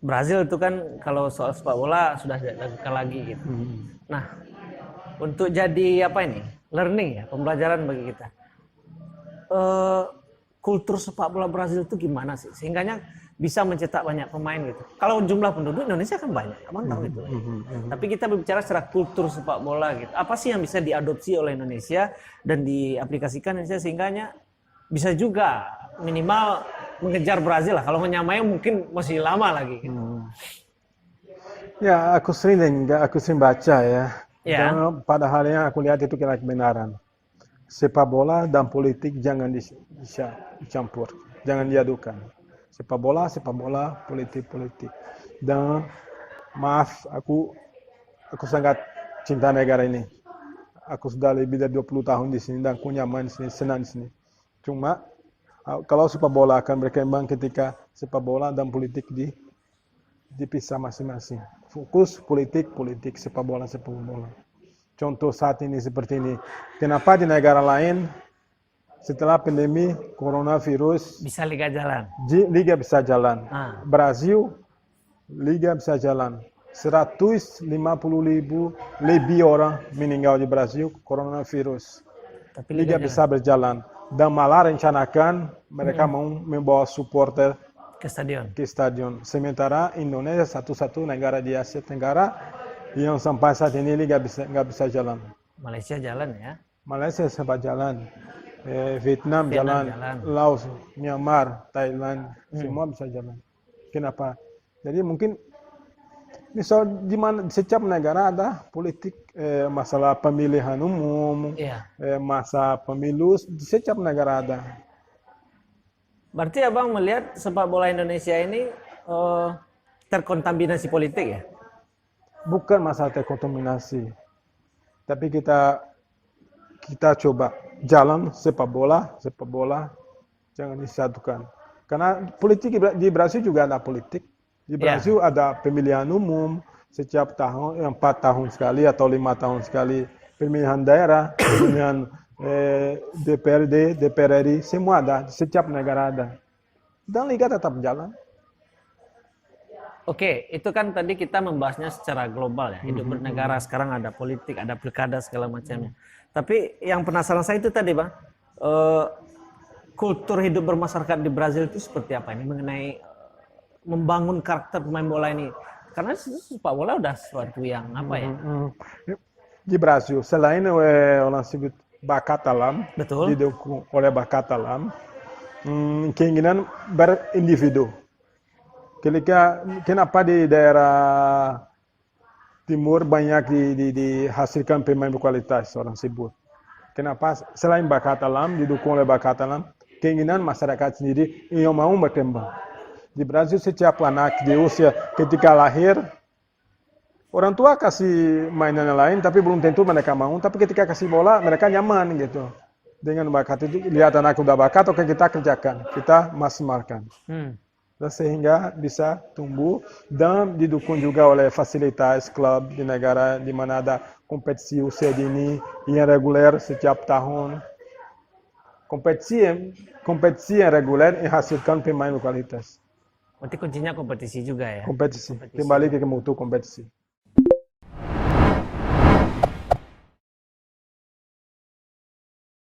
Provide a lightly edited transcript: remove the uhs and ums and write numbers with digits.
Brazil itu kan kalau soal sepak bola sudah tidak dilakukan lagi gitu. Nah, untuk jadi apa ini? Learning ya, pembelajaran bagi kita. Kultur sepak bola Brazil itu gimana sih? Sehingganya bisa mencetak banyak pemain gitu. Kalau jumlah penduduk Indonesia kan banyak, abang tahu itu. Tapi kita berbicara secara kultur sepak bola gitu. Apa sih yang bisa diadopsi oleh Indonesia dan diaplikasikan Indonesia sehingganya bisa juga minimal mengejar Brazil lah. Kalau menyamai mungkin masih lama lagi. Gitu. Ya, aku sering baca ya. Ya. Dan pada hal yang aku lihat itu kira kebenaran. Sepak bola dan politik jangan dicampur, jangan diadukan. Sepak bola, politik. Dan maaf, aku sangat cinta negara ini. Aku sudah lebih dari 20 tahun di sini dan aku nyaman di sini, senang di sini. Cuma kalau sepak bola akan berkembang ketika sepak bola dan politik dipisah masing-masing. Fokus politik, sepak bola. Contoh saat ini seperti ini. Kenapa di negara lain setelah pandemi coronavirus bisa liga jalan? Liga bisa jalan. Brazil liga bisa jalan. 150.000 lebih orang meninggal di Brazil coronavirus. Tapi liga bisa berjalan. Dan malah rencanakan mereka mau membawa supporter ke stadion. Sementara Indonesia satu-satu negara di Asia Tenggara yang sampai saat ini liga nggak bisa jalan. Malaysia jalan ya? Malaysia sempat jalan. Vietnam jalan. Laos, Myanmar, Thailand, semua bisa jalan. Kenapa? Jadi mungkin misal di mana setiap negara ada politik, masalah pemilihan umum, masa pemilu, di setiap negara ada. Berarti abang melihat sepak bola Indonesia ini terkontaminasi politik ya? Bukan masalah terkontaminasi, tapi kita coba jalan sepak bola jangan disatukan. Karena politik di Brasil juga ada politik. Di Brasil ada pemilihan umum setiap tahun, 4 tahun sekali atau 5 tahun sekali. Pemilihan daerah, pemilihan DPRD, DPR RI, semua ada. Setiap negara ada. Dan liga tetap jalan. Oke, itu kan tadi kita membahasnya secara global ya. Hidup bernegara, sekarang ada politik, ada pilkada segala macamnya. Tapi yang penasaran saya itu tadi bang, kultur hidup bermasyarakat di Brazil itu seperti apa ini mengenai membangun karakter pemain bola ini? Karena sepak bola udah sesuatu yang apa ya? Di Brazil, selain orang sebut bakat alam, didukung oleh bakat alam, keinginan berindividu. Kenapa di daerah timur banyak dihasilkan pemain berkualitas orang sebut? Kenapa selain bakat alam, didukung oleh bakat alam, keinginan masyarakat sendiri yang mau berkembang. Di Brazil setiap anak di usia ketika lahir, orang tua kasih mainan yang lain, tapi belum tentu mereka mau. Tapi ketika kasih bola, mereka nyaman gitu. Dengan bakat itu, lihat anak udah bakat, oke kita kerjakan, kita maksimalkan. Dan sehingga bisa tumbuh dan didukung juga oleh fasilitas klub di negara di mana ada kompetisi usia dini yang reguler setiap tahun. Kompetisi yang reguler menghasilkan pemain berkualitas. Berarti kuncinya kompetisi juga ya? Kompetisi. Kembali ke mutu kompetisi.